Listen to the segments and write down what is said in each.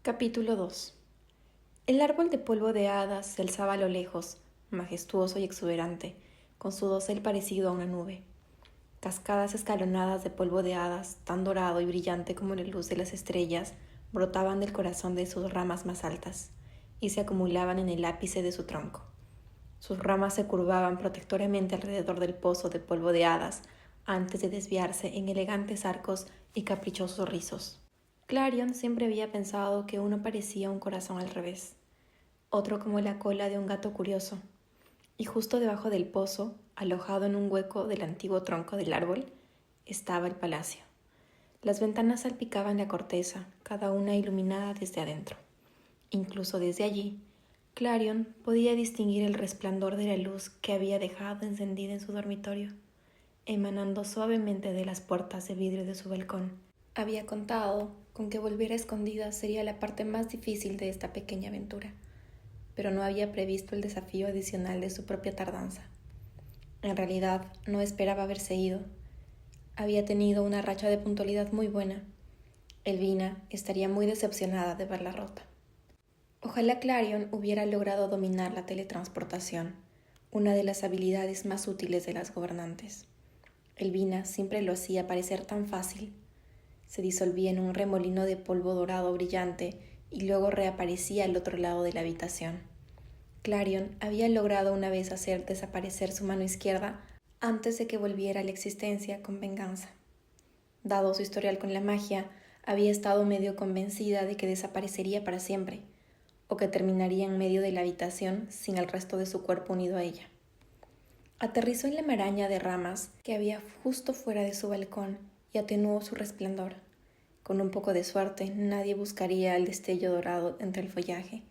Capítulo 2. El árbol de polvo de hadas se alzaba a lo lejos, majestuoso y exuberante, con su dosel parecido a una nube. Cascadas escalonadas de polvo de hadas, tan dorado y brillante como la luz de las estrellas, brotaban del corazón de sus ramas más altas, y se acumulaban en el ápice de su tronco. Sus ramas se curvaban protectoramente alrededor del pozo de polvo de hadas, antes de desviarse en elegantes arcos y caprichosos rizos. Clarion siempre había pensado que uno parecía un corazón al revés, otro como la cola de un gato curioso, y justo debajo del pozo, alojado en un hueco del antiguo tronco del árbol, estaba el palacio. Las ventanas salpicaban la corteza, cada una iluminada desde adentro. Incluso desde allí, Clarion podía distinguir el resplandor de la luz que había dejado encendida en su dormitorio, emanando suavemente de las puertas de vidrio de su balcón. Había contado con que volver a escondidas sería la parte más difícil de esta pequeña aventura, pero no había previsto el desafío adicional de su propia tardanza. En realidad, no esperaba haberse ido. Había tenido una racha de puntualidad muy buena. Elvina estaría muy decepcionada de verla rota. Ojalá Clarion hubiera logrado dominar la teletransportación, una de las habilidades más útiles de las gobernantes. Elvina siempre lo hacía parecer tan fácil. Se disolvía en un remolino de polvo dorado brillante y luego reaparecía al otro lado de la habitación. Clarion había logrado una vez hacer desaparecer su mano izquierda antes de que volviera a la existencia con venganza. Dado su historial con la magia, había estado medio convencida de que desaparecería para siempre, o que terminaría en medio de la habitación sin el resto de su cuerpo unido a ella. Aterrizó en la maraña de ramas que había justo fuera de su balcón y atenuó su resplandor. Con un poco de suerte, nadie buscaría el destello dorado entre el follaje,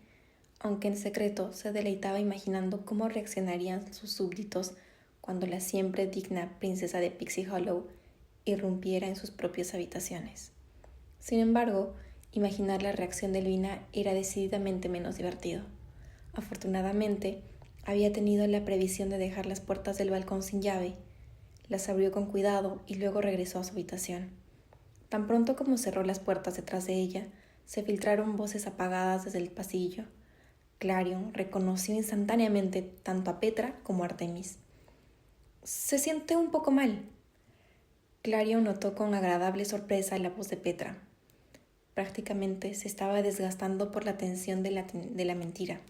aunque en secreto se deleitaba imaginando cómo reaccionarían sus súbditos cuando la siempre digna princesa de Pixie Hollow irrumpiera en sus propias habitaciones. Sin embargo, imaginar la reacción de Elvina era decididamente menos divertido. Afortunadamente, había tenido la previsión de dejar las puertas del balcón sin llave. Las abrió con cuidado y luego regresó a su habitación. Tan pronto como cerró las puertas detrás de ella, se filtraron voces apagadas desde el pasillo. Clarion reconoció instantáneamente tanto a Petra como a Artemis. «Se siente un poco mal». Clarion notó con agradable sorpresa la voz de Petra. Prácticamente se estaba desgastando por la tensión de la mentira.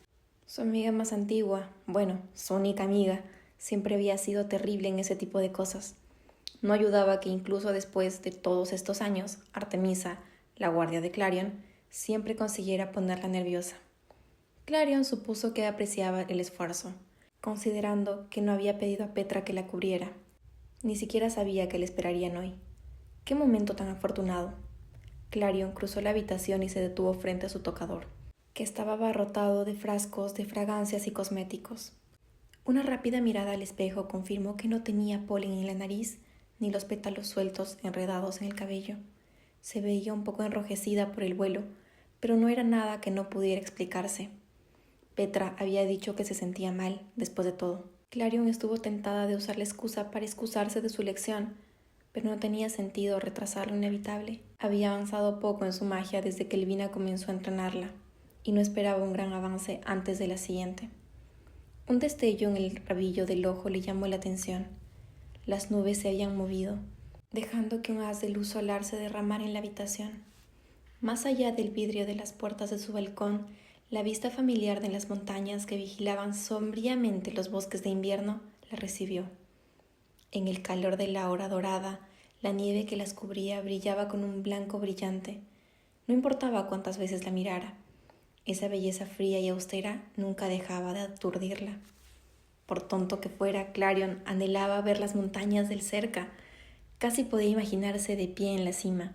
Su amiga más antigua, bueno, su única amiga, siempre había sido terrible en ese tipo de cosas. No ayudaba que incluso después de todos estos años, Artemisa, la guardia de Clarion, siempre consiguiera ponerla nerviosa. Clarion supuso que apreciaba el esfuerzo, considerando que no había pedido a Petra que la cubriera. Ni siquiera sabía que le esperarían hoy. ¡Qué momento tan afortunado! Clarion cruzó la habitación y se detuvo frente a su tocador, que estaba abarrotado de frascos de fragancias y cosméticos. Una rápida mirada al espejo confirmó que no tenía polen en la nariz ni los pétalos sueltos enredados en el cabello. Se veía un poco enrojecida por el vuelo, pero no era nada que no pudiera explicarse. Petra había dicho que se sentía mal, después de todo. Clarion estuvo tentada de usar la excusa para excusarse de su lección, pero no tenía sentido retrasar lo inevitable. Había avanzado poco en su magia desde que Elvina comenzó a entrenarla, y no esperaba un gran avance antes de la siguiente. Un destello en el rabillo del ojo le llamó la atención. Las nubes se habían movido, dejando que un haz de luz solar se derramara en la habitación. Más allá del vidrio de las puertas de su balcón, la vista familiar de las montañas que vigilaban sombríamente los bosques de invierno la recibió. En el calor de la hora dorada, la nieve que las cubría brillaba con un blanco brillante. No importaba cuántas veces la mirara, esa belleza fría y austera nunca dejaba de aturdirla. Por tonto que fuera, Clarion anhelaba ver las montañas del cerca. Casi podía imaginarse de pie en la cima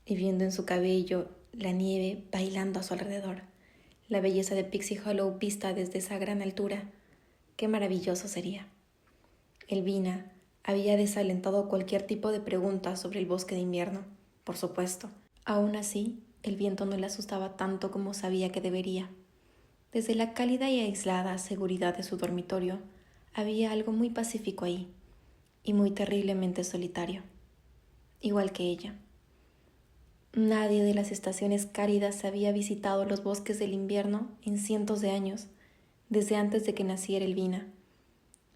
y viendo en su cabello la nieve bailando a su alrededor. La belleza de Pixie Hollow vista desde esa gran altura. ¡Qué maravilloso sería! Elvina había desalentado cualquier tipo de pregunta sobre el bosque de invierno, por supuesto. Aún así, el viento no le asustaba tanto como sabía que debería. Desde la cálida y aislada seguridad de su dormitorio, había algo muy pacífico ahí, y muy terriblemente solitario, igual que ella. Nadie de las estaciones cálidas había visitado los bosques del invierno en cientos de años, desde antes de que naciera Elvina.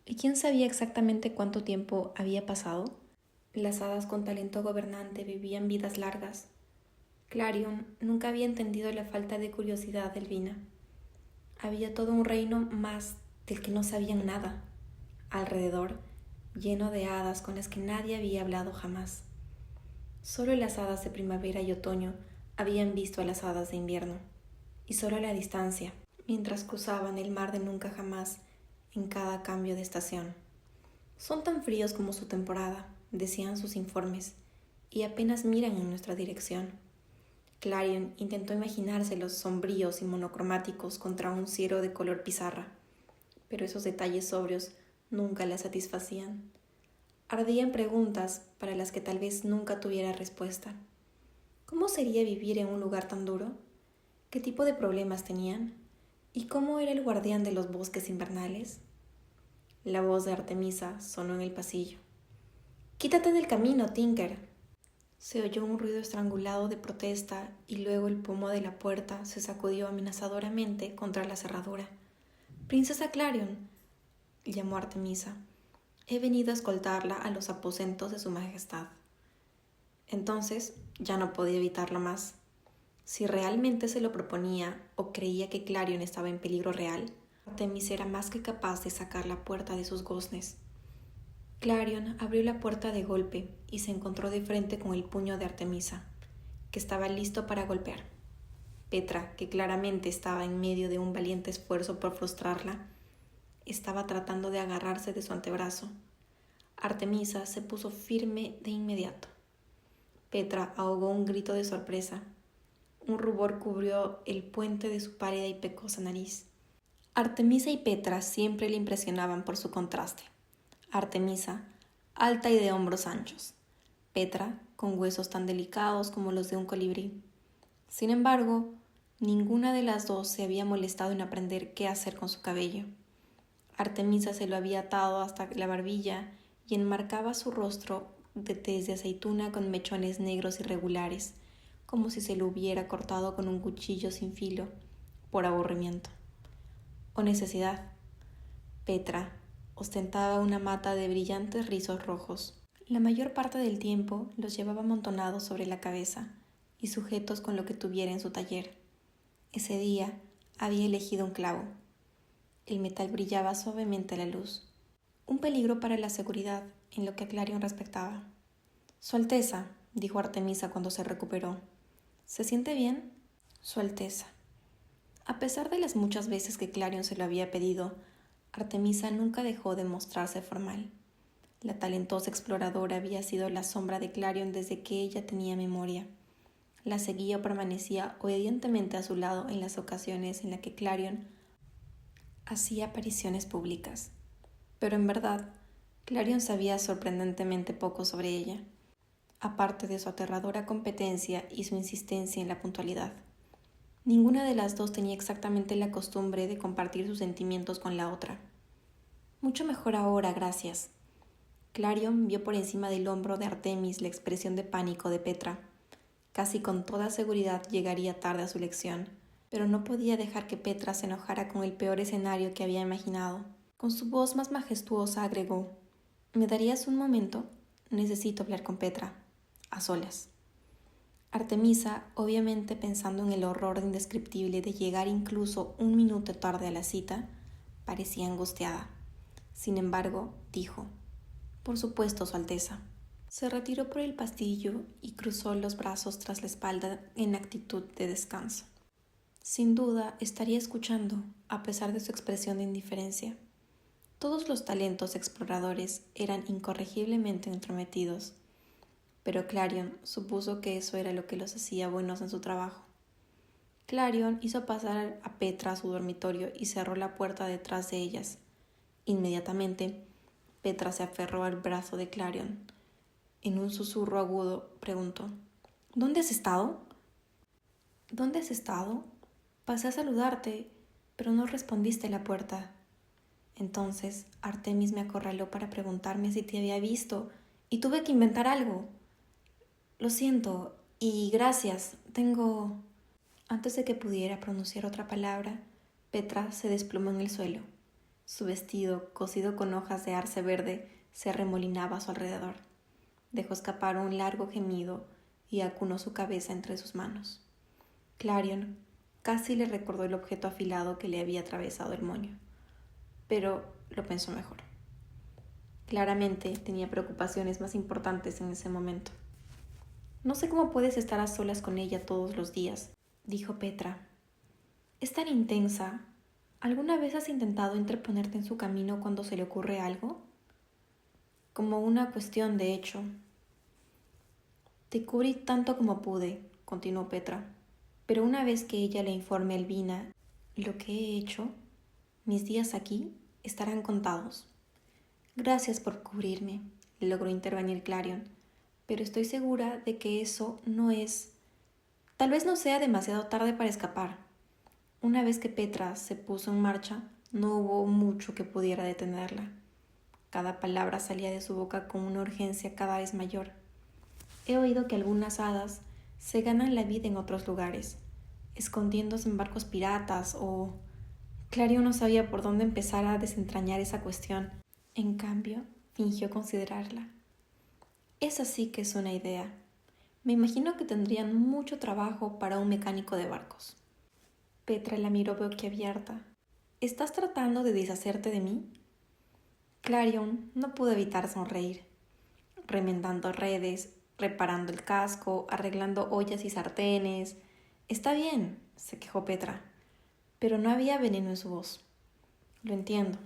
¿Y quién sabía exactamente cuánto tiempo había pasado? Las hadas con talento gobernante vivían vidas largas. Clarion nunca había entendido la falta de curiosidad de Elvina. Había todo un reino más del que no sabían nada, alrededor, lleno de hadas con las que nadie había hablado jamás. Solo las hadas de primavera y otoño habían visto a las hadas de invierno, y solo a la distancia, mientras cruzaban el mar de nunca jamás en cada cambio de estación. Son tan fríos como su temporada, decían sus informes, y apenas miran en nuestra dirección. Clarion intentó imaginárselos sombríos y monocromáticos contra un cielo de color pizarra, pero esos detalles sobrios nunca la satisfacían. Ardían preguntas para las que tal vez nunca tuviera respuesta. ¿Cómo sería vivir en un lugar tan duro? ¿Qué tipo de problemas tenían? ¿Y cómo era el guardián de los bosques invernales? La voz de Artemisa sonó en el pasillo. «¡Quítate del camino, Tinker!». Se oyó un ruido estrangulado de protesta y luego el pomo de la puerta se sacudió amenazadoramente contra la cerradura. «Princesa Clarion», llamó Artemisa. «He venido a escoltarla a los aposentos de su majestad». Entonces ya no podía evitarlo más. Si realmente se lo proponía o creía que Clarion estaba en peligro real, Artemisa era más que capaz de sacar la puerta de sus goznes. Clarion abrió la puerta de golpe y se encontró de frente con el puño de Artemisa, que estaba listo para golpear. Petra, que claramente estaba en medio de un valiente esfuerzo por frustrarla, estaba tratando de agarrarse de su antebrazo. Artemisa se puso firme de inmediato. Petra ahogó un grito de sorpresa. Un rubor cubrió el puente de su pálida y pecosa nariz. Artemisa y Petra siempre le impresionaban por su contraste. Artemisa, alta y de hombros anchos. Petra, con huesos tan delicados como los de un colibrí. Sin embargo, ninguna de las dos se había molestado en aprender qué hacer con su cabello. Artemisa se lo había atado hasta la barbilla y enmarcaba su rostro de tez de aceituna con mechones negros irregulares, como si se lo hubiera cortado con un cuchillo sin filo, por aburrimiento o necesidad. Petra ostentaba una mata de brillantes rizos rojos. La mayor parte del tiempo los llevaba amontonados sobre la cabeza y sujetos con lo que tuviera en su taller. Ese día había elegido un clavo. El metal brillaba suavemente a la luz. Un peligro para la seguridad en lo que a Clarion respectaba. «Su Alteza», dijo Artemisa cuando se recuperó. «¿Se siente bien?» «Su Alteza». A pesar de las muchas veces que Clarion se lo había pedido, Artemisa nunca dejó de mostrarse formal. La talentosa exploradora había sido la sombra de Clarion desde que ella tenía memoria. La seguía o permanecía obedientemente a su lado en las ocasiones en las que Clarion hacía apariciones públicas. Pero en verdad, Clarion sabía sorprendentemente poco sobre ella, aparte de su aterradora competencia y su insistencia en la puntualidad. Ninguna de las dos tenía exactamente la costumbre de compartir sus sentimientos con la otra. «Mucho mejor ahora, gracias». Clarion vio por encima del hombro de Artemis la expresión de pánico de Petra. Casi con toda seguridad llegaría tarde a su lección, pero no podía dejar que Petra se enojara con el peor escenario que había imaginado. Con su voz más majestuosa agregó: «¿Me darías un momento? Necesito hablar con Petra, a solas». Artemisa, obviamente pensando en el horror indescriptible de llegar incluso un minuto tarde a la cita, parecía angustiada. Sin embargo, dijo: «Por supuesto, Su Alteza». Se retiró por el pasillo y cruzó los brazos tras la espalda en actitud de descanso. Sin duda, estaría escuchando, a pesar de su expresión de indiferencia. Todos los talentos exploradores eran incorregiblemente entrometidos, pero Clarion supuso que eso era lo que los hacía buenos en su trabajo. Clarion hizo pasar a Petra a su dormitorio y cerró la puerta detrás de ellas. Inmediatamente, Petra se aferró al brazo de Clarion. En un susurro agudo, preguntó: «¿Dónde has estado?» «¿Dónde has estado? Pasé a saludarte, pero no respondiste a la puerta». Entonces Artemis me acorraló para preguntarme si te había visto y tuve que inventar algo. «Lo siento, Y gracias, tengo... Antes de que pudiera pronunciar otra palabra, Petra se desplomó en el suelo. Su vestido, cosido con hojas de arce verde, se arremolinaba a su alrededor. Dejó escapar un largo gemido y acunó su cabeza entre sus manos. Clarion casi le recordó el objeto afilado que le había atravesado el moño, pero lo pensó mejor. Claramente tenía preocupaciones más importantes en ese momento. No sé cómo puedes estar a solas con ella todos los días, dijo Petra. Es tan intensa. ¿Alguna vez has intentado interponerte en su camino cuando se le ocurre algo? Como una cuestión de hecho. Te cubrí tanto como pude, continuó Petra, pero una vez que ella le informe a Elvina lo que he hecho, mis días aquí estarán contados. Gracias por cubrirme, logró intervenir Clarion, pero estoy segura de que eso no es... Tal vez no sea demasiado tarde para escapar. Una vez que Petra se puso en marcha, no hubo mucho que pudiera detenerla. Cada palabra salía de su boca con una urgencia cada vez mayor. He oído que algunas hadas se ganan la vida en otros lugares, escondiéndose en barcos piratas o... Clarion no sabía por dónde empezar a desentrañar esa cuestión. En cambio, fingió considerarla. Esa sí que es una idea. Me imagino que tendrían mucho trabajo para un mecánico de barcos. Petra la miró boquiabierta. ¿Estás tratando de deshacerte de mí? Clarion no pudo evitar sonreír. Remendando redes, reparando el casco, arreglando ollas y sartenes. Está bien, se quejó Petra, pero no había veneno en su voz. Lo entiendo.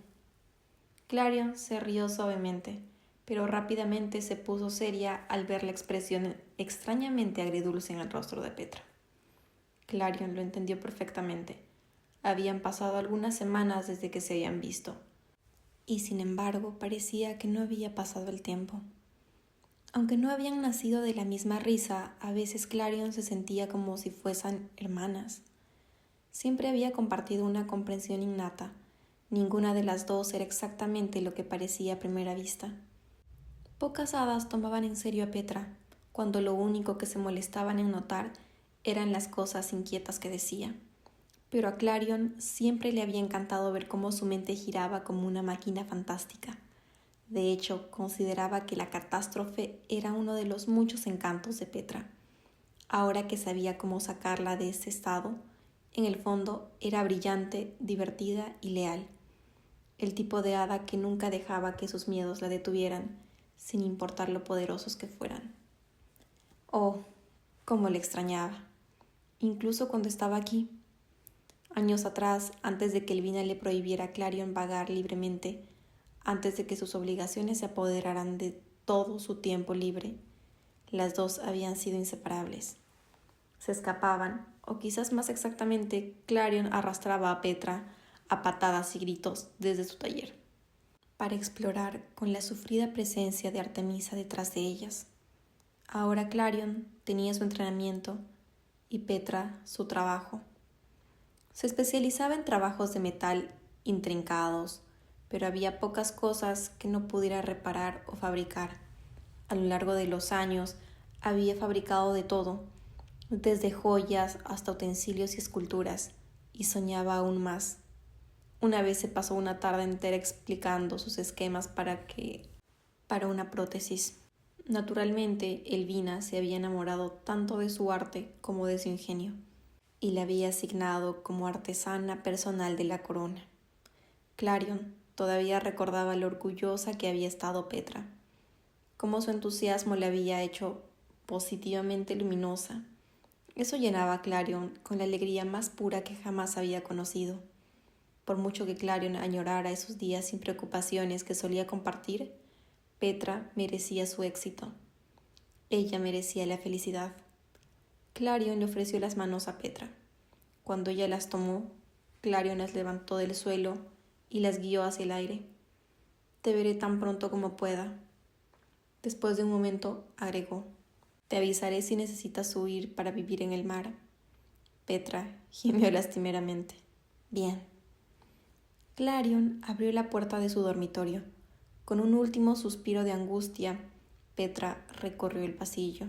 Clarion se rió suavemente, pero rápidamente se puso seria al ver la expresión extrañamente agridulce en el rostro de Petra. Clarion lo entendió perfectamente. Habían pasado algunas semanas desde que se habían visto, y sin embargo parecía que no había pasado el tiempo. Aunque no habían nacido de la misma risa, a veces Clarion se sentía como si fuesen hermanas. Siempre había compartido una comprensión innata. Ninguna de las dos era exactamente lo que parecía a primera vista. Pocas hadas tomaban en serio a Petra, cuando lo único que se molestaban en notar eran las cosas inquietas que decía. Pero a Clarion siempre le había encantado ver cómo su mente giraba como una máquina fantástica. De hecho, consideraba que la catástrofe era uno de los muchos encantos de Petra. Ahora que sabía cómo sacarla de ese estado, en el fondo era brillante, divertida y leal. El tipo de hada que nunca dejaba que sus miedos la detuvieran, sin importar lo poderosos que fueran. Oh, cómo le extrañaba, incluso cuando estaba aquí. Años atrás, antes de que Elvina le prohibiera a Clarion vagar libremente, antes de que sus obligaciones se apoderaran de todo su tiempo libre, las dos habían sido inseparables. Se escapaban, o quizás más exactamente, Clarion arrastraba a Petra a patadas y gritos desde su taller, para explorar con la sufrida presencia de Artemisa detrás de ellas. Ahora Clarion tenía su entrenamiento y Petra su trabajo. Se especializaba en trabajos de metal intrincados, pero había pocas cosas que no pudiera reparar o fabricar. A lo largo de los años había fabricado de todo, desde joyas hasta utensilios y esculturas, y soñaba aún más. Una vez se pasó una tarde entera explicando sus esquemas para una prótesis. Naturalmente, Elvina se había enamorado tanto de su arte como de su ingenio, y la había asignado como artesana personal de la corona. Clarion todavía recordaba lo orgullosa que había estado Petra, cómo su entusiasmo la había hecho positivamente luminosa. Eso llenaba a Clarion con la alegría más pura que jamás había conocido. Por mucho que Clarion añorara esos días sin preocupaciones que solía compartir, Petra merecía su éxito. Ella merecía la felicidad. Clarion le ofreció las manos a Petra. Cuando ella las tomó, Clarion las levantó del suelo y las guió hacia el aire. Te veré tan pronto como pueda. Después de un momento, agregó, te avisaré si necesitas huir para vivir en el mar. Petra gimió lastimeramente. Bien. Clarion abrió la puerta de su dormitorio. Con un último suspiro de angustia, Petra recorrió el pasillo.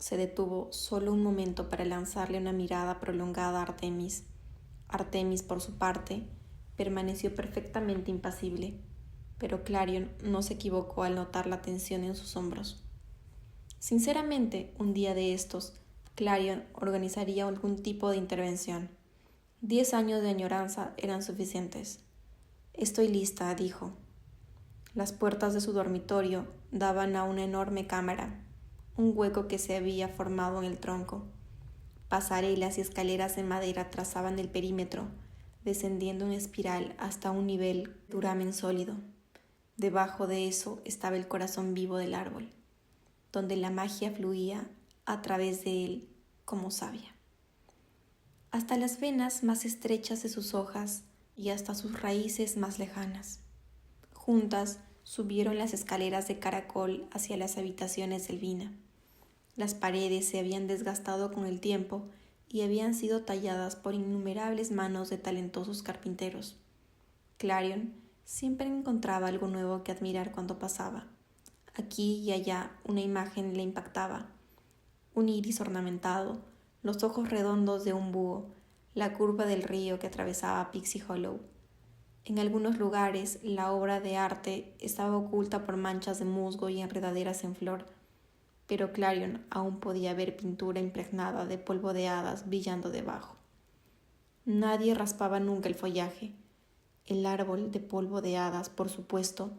Se detuvo solo un momento para lanzarle una mirada prolongada a Artemis. Artemis, por su parte, permaneció perfectamente impasible, pero Clarion no se equivocó al notar la tensión en sus hombros. Sinceramente, un día de estos, Clarion organizaría algún tipo de intervención. 10 años de añoranza eran suficientes. Estoy lista, dijo. Las puertas de su dormitorio daban a una enorme cámara, un hueco que se había formado en el tronco. Pasarelas y escaleras de madera trazaban el perímetro, descendiendo en espiral hasta un nivel de duramen sólido. Debajo de eso estaba el corazón vivo del árbol, donde la magia fluía a través de él como savia. Hasta las venas más estrechas de sus hojas y hasta sus raíces más lejanas. Juntas subieron las escaleras de caracol hacia las habitaciones de Elvina. Las paredes se habían desgastado con el tiempo y habían sido talladas por innumerables manos de talentosos carpinteros. Clarion siempre encontraba algo nuevo que admirar cuando pasaba. Aquí y allá una imagen le impactaba. Un iris ornamentado, los ojos redondos de un búho, la curva del río que atravesaba Pixie Hollow. En algunos lugares la obra de arte estaba oculta por manchas de musgo y enredaderas en flor, pero Clarion aún podía ver pintura impregnada de polvo de hadas brillando debajo. Nadie raspaba nunca el follaje. El árbol de polvo de hadas, por supuesto,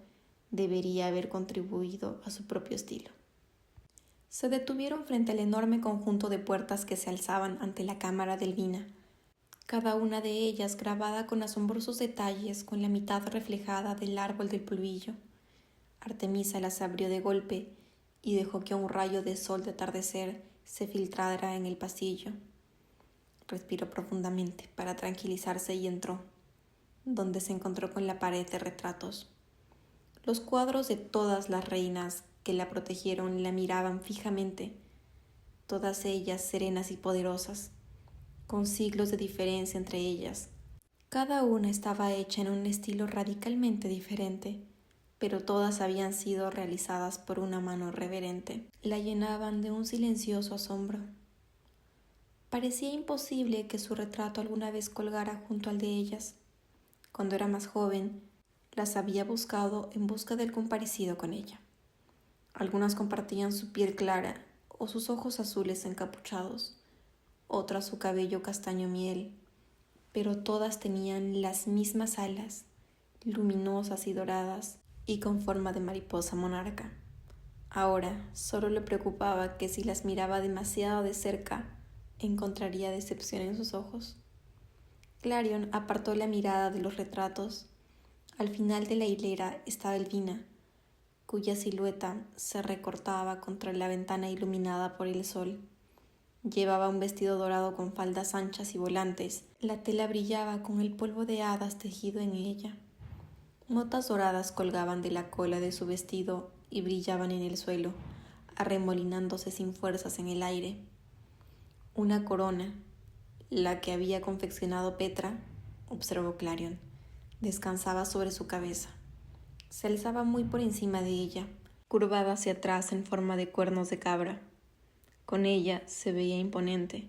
debería haber contribuido a su propio estilo. Se detuvieron frente al enorme conjunto de puertas que se alzaban ante la cámara de Elvina, cada una de ellas grabada con asombrosos detalles con la mitad reflejada del árbol del polvillo. Artemisa las abrió de golpe y dejó que un rayo de sol de atardecer se filtrara en el pasillo. Respiró profundamente para tranquilizarse y entró, donde se encontró con la pared de retratos. Los cuadros de todas las reinas que la protegieron la miraban fijamente, todas ellas serenas y poderosas, con siglos de diferencia entre ellas. Cada una estaba hecha en un estilo radicalmente diferente, pero todas habían sido realizadas por una mano reverente. La llenaban de un silencioso asombro. Parecía imposible que su retrato alguna vez colgara junto al de ellas. Cuando era más joven, las había buscado en busca de algún parecido con ella. Algunas compartían su piel clara o sus ojos azules encapuchados, otras su cabello castaño miel, pero todas tenían las mismas alas, luminosas y doradas, y con forma de mariposa monarca. Ahora solo le preocupaba que si las miraba demasiado de cerca, encontraría decepción en sus ojos. Clarion apartó la mirada de los retratos. Al final de la hilera estaba Elvina, cuya silueta se recortaba contra la ventana iluminada por el sol. Llevaba un vestido dorado con faldas anchas y volantes. La tela brillaba con el polvo de hadas tejido en ella. Motas doradas colgaban de la cola de su vestido y brillaban en el suelo, arremolinándose sin fuerzas en el aire. Una corona, la que había confeccionado Petra, observó Clarion, descansaba sobre su cabeza. Se alzaba muy por encima de ella, curvada hacia atrás en forma de cuernos de cabra. Con ella se veía imponente,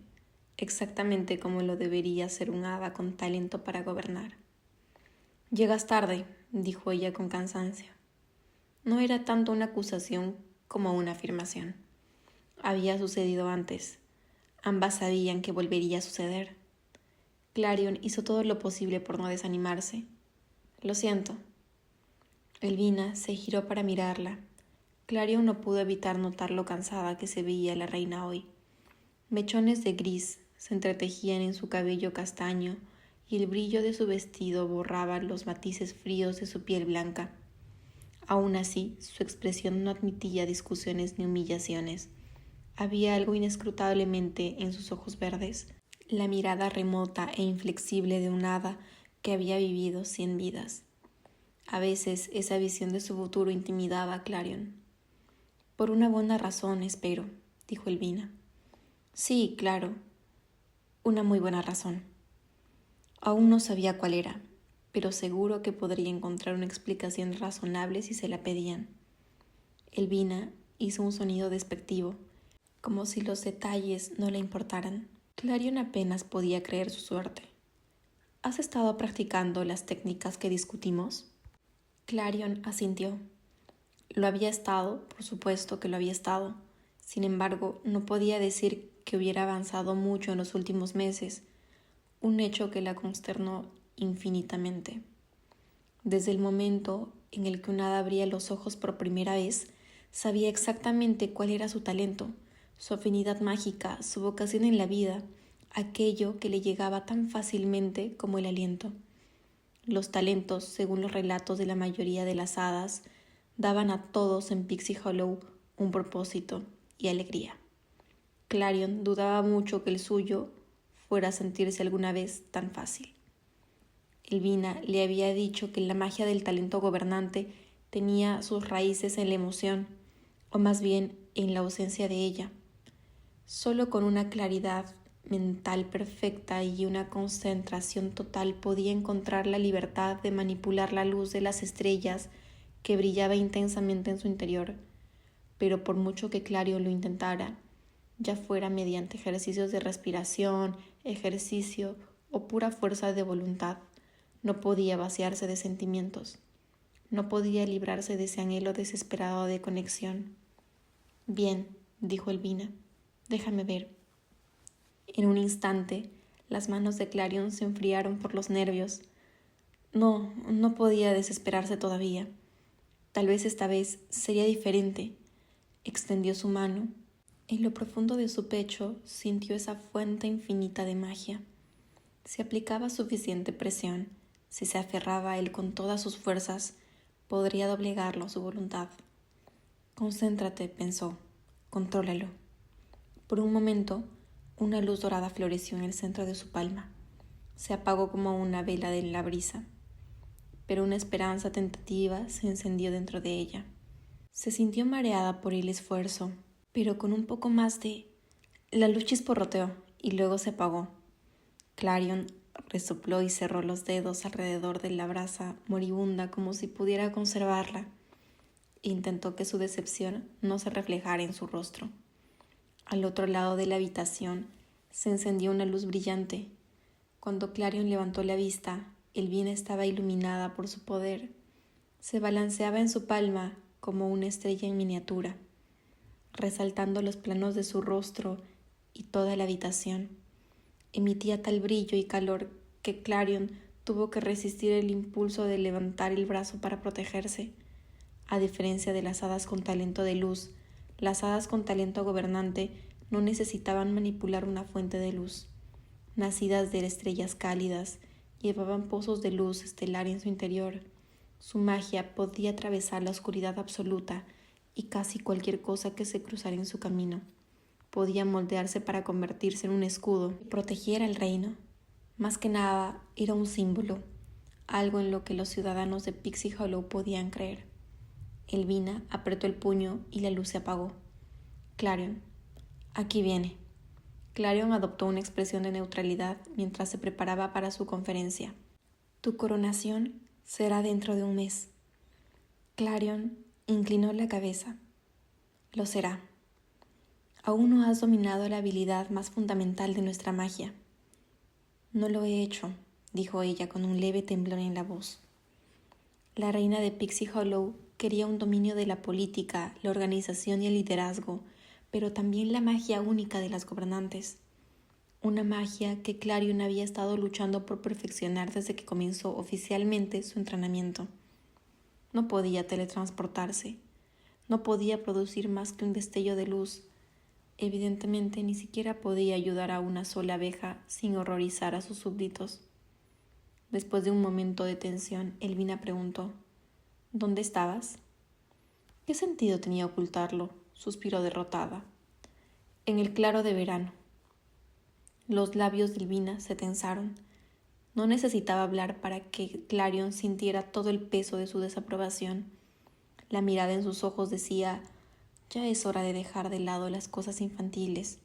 exactamente como lo debería ser un hada con talento para gobernar. «Llegas tarde», dijo ella con cansancio. No era tanto una acusación como una afirmación. Había sucedido antes. Ambas sabían que volvería a suceder. Clarion hizo todo lo posible por no desanimarse. «Lo siento». Elvina se giró para mirarla. Clarion no pudo evitar notar lo cansada que se veía la reina hoy. Mechones de gris se entretejían en su cabello castaño y el brillo de su vestido borraba los matices fríos de su piel blanca. Aún así, su expresión no admitía discusiones ni humillaciones. Había algo inescrutablemente en sus ojos verdes, la mirada remota e inflexible de un hada que había vivido 100 vidas. A veces esa visión de su futuro intimidaba a Clarion. «Por una buena razón, espero», dijo Elvina. «Sí, claro, una muy buena razón». Aún no sabía cuál era, pero seguro que podría encontrar una explicación razonable si se la pedían. Elvina hizo un sonido despectivo. como si los detalles no le importaran. Clarion apenas podía creer su suerte. ¿Has estado practicando las técnicas que discutimos? Clarion asintió. Lo había estado, por supuesto que lo había estado. Sin embargo, no podía decir que hubiera avanzado mucho en los últimos meses, un hecho que la consternó infinitamente. Desde el momento en el que un hada abría los ojos por primera vez, sabía exactamente cuál era su talento, su afinidad mágica, su vocación en la vida, aquello que le llegaba tan fácilmente como el aliento. Los talentos, según los relatos de la mayoría de las hadas, daban a todos en Pixie Hollow un propósito y alegría. Clarion dudaba mucho que el suyo fuera a sentirse alguna vez tan fácil. Elvina le había dicho que la magia del talento gobernante tenía sus raíces en la emoción, o más bien en la ausencia de ella. Solo con una claridad mental perfecta y una concentración total podía encontrar la libertad de manipular la luz de las estrellas que brillaba intensamente en su interior. Pero por mucho que Clarion lo intentara, ya fuera mediante ejercicios de respiración, ejercicio o pura fuerza de voluntad, no podía vaciarse de sentimientos. No podía librarse de ese anhelo desesperado de conexión. Bien, dijo Elvina, déjame ver. En un instante, las manos de Clarion se enfriaron por los nervios. No podía desesperarse todavía. Tal vez esta vez sería diferente. Extendió su mano. En lo profundo de su pecho sintió esa fuente infinita de magia. Si aplicaba suficiente presión, si se aferraba a él con todas sus fuerzas, podría doblegarlo a su voluntad. Concéntrate, pensó. Contrólalo. Por un momento, una luz dorada floreció en el centro de su palma. Se apagó como una vela de la brisa, pero una esperanza tentativa se encendió dentro de ella. Se sintió mareada por el esfuerzo, pero con un poco más de... La luz chisporroteó y luego se apagó. Clarion resopló y cerró los dedos alrededor de la brasa moribunda como si pudiera conservarla. Intentó que su decepción no se reflejara en su rostro. Al otro lado de la habitación se encendió una luz brillante. Cuando Clarion levantó la vista, Elvina estaba iluminada por su poder. Se balanceaba en su palma como una estrella en miniatura, resaltando los planos de su rostro y toda la habitación. Emitía tal brillo y calor que Clarion tuvo que resistir el impulso de levantar el brazo para protegerse. A diferencia de las hadas con talento de luz, las hadas con talento gobernante no necesitaban manipular una fuente de luz. Nacidas de estrellas cálidas, llevaban pozos de luz estelar en su interior. Su magia podía atravesar la oscuridad absoluta y casi cualquier cosa que se cruzara en su camino. Podía moldearse para convertirse en un escudo y proteger al reino. Más que nada, era un símbolo, algo en lo que los ciudadanos de Pixie Hollow podían creer. Elvina apretó el puño y la luz se apagó. Clarion, aquí viene. Clarion adoptó una expresión de neutralidad mientras se preparaba para su conferencia. Tu coronación será dentro de un mes. Clarion inclinó la cabeza. Lo será. Aún no has dominado la habilidad más fundamental de nuestra magia. No lo he hecho, dijo ella con un leve temblor en la voz. La reina de Pixie Hollow quería un dominio de la política, la organización y el liderazgo, pero también la magia única de las gobernantes. Una magia que Clarion había estado luchando por perfeccionar desde que comenzó oficialmente su entrenamiento. No podía teletransportarse, no podía producir más que un destello de luz. Evidentemente ni siquiera podía ayudar a una sola abeja sin horrorizar a sus súbditos. Después de un momento de tensión, Elvina preguntó, ¿dónde estabas? ¿Qué sentido tenía ocultarlo? Suspiró derrotada. En el claro de verano. Los labios de Elvina se tensaron. No necesitaba hablar para que Clarion sintiera todo el peso de su desaprobación. La mirada en sus ojos decía, ya es hora de dejar de lado las cosas infantiles.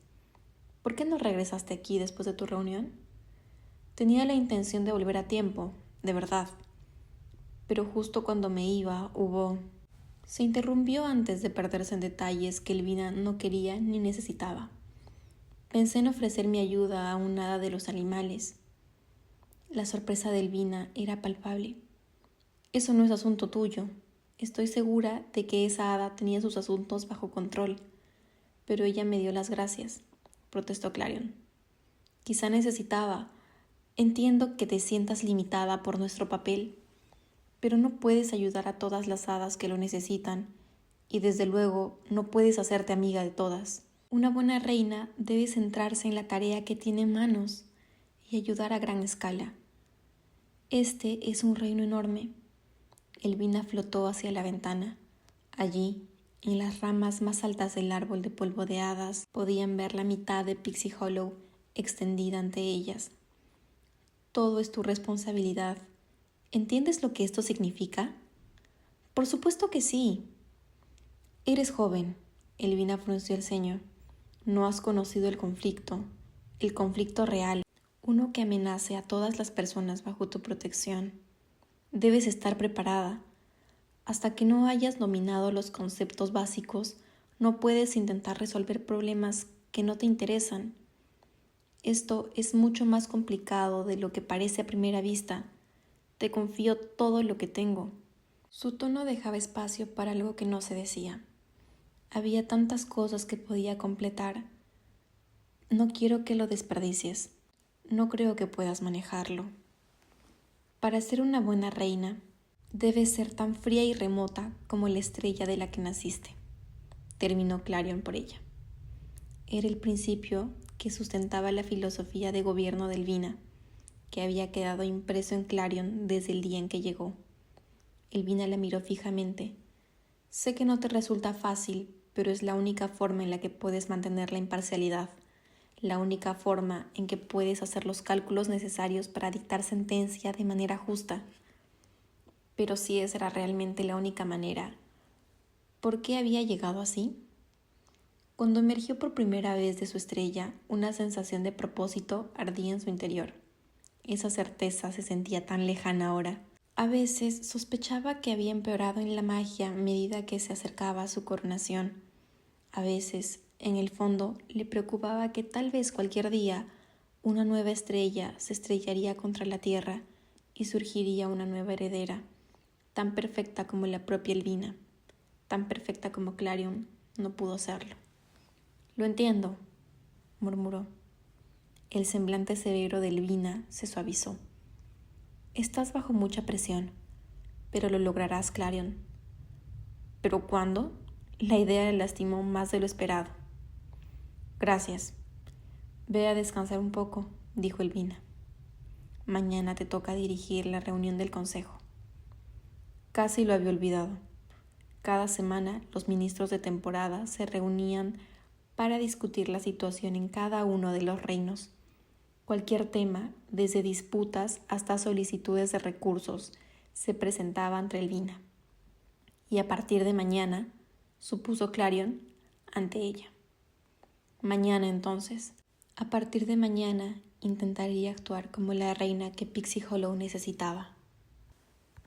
¿Por qué no regresaste aquí después de tu reunión? Tenía la intención de volver a tiempo, de verdad. Pero justo cuando me iba, hubo... Se interrumpió antes de perderse en detalles que Elvina no quería ni necesitaba. Pensé en ofrecer mi ayuda a un hada de los animales. La sorpresa de Elvina era palpable. Eso no es asunto tuyo. Estoy segura de que esa hada tenía sus asuntos bajo control. Pero ella me dio las gracias, protestó Clarion. Quizá necesitaba. Entiendo que te sientas limitada por nuestro papel, pero no puedes ayudar a todas las hadas que lo necesitan, y desde luego no puedes hacerte amiga de todas. Una buena reina debe centrarse en la tarea que tiene en manos y ayudar a gran escala. Este es un reino enorme. Elvina flotó hacia la ventana. Allí, en las ramas más altas del árbol de polvo de hadas, podían ver la mitad de Pixie Hollow extendida ante ellas. Todo es tu responsabilidad. ¿Entiendes lo que esto significa? Por supuesto que sí. Eres joven. Elvina frunció el ceño. No has conocido el conflicto real, uno que amenace a todas las personas bajo tu protección. Debes estar preparada. Hasta que no hayas dominado los conceptos básicos, no puedes intentar resolver problemas que no te interesan. Esto es mucho más complicado de lo que parece a primera vista. Te confío todo lo que tengo. Su tono dejaba espacio para algo que no se decía. Había tantas cosas que podía completar. No quiero que lo desperdicies. No creo que puedas manejarlo. Para ser una buena reina, debes ser tan fría y remota como la estrella de la que naciste. Terminó Clarion por ella. Era el principio que sustentaba la filosofía de gobierno de Elvina, que había quedado impreso en Clarion desde el día en que llegó. Elvina la miró fijamente. Sé que no te resulta fácil, pero es la única forma en la que puedes mantener la imparcialidad, la única forma en que puedes hacer los cálculos necesarios para dictar sentencia de manera justa. Pero si esa era realmente la única manera, ¿por qué había llegado así? Cuando emergió por primera vez de su estrella, una sensación de propósito ardía en su interior. Esa certeza se sentía tan lejana ahora. A veces sospechaba que había empeorado en la magia a medida que se acercaba a su coronación. A veces, en el fondo, le preocupaba que tal vez cualquier día una nueva estrella se estrellaría contra la tierra y surgiría una nueva heredera, tan perfecta como la propia Elvina, tan perfecta como Clarion no pudo serlo. «Lo entiendo», murmuró. El semblante severo de Elvina se suavizó. «Estás bajo mucha presión, pero lo lograrás, Clarion». «¿Pero cuándo?» La idea le lastimó más de lo esperado. «Gracias. Ve a descansar un poco», dijo Elvina. «Mañana te toca dirigir la reunión del consejo». Casi lo había olvidado. Cada semana los ministros de temporada se reunían para discutir la situación en cada uno de los reinos. Cualquier tema, desde disputas hasta solicitudes de recursos, se presentaba ante Elvina. Y a partir de mañana, supuso Clarion, ante ella. Mañana, entonces, a partir de mañana, intentaría actuar como la reina que Pixie Hollow necesitaba.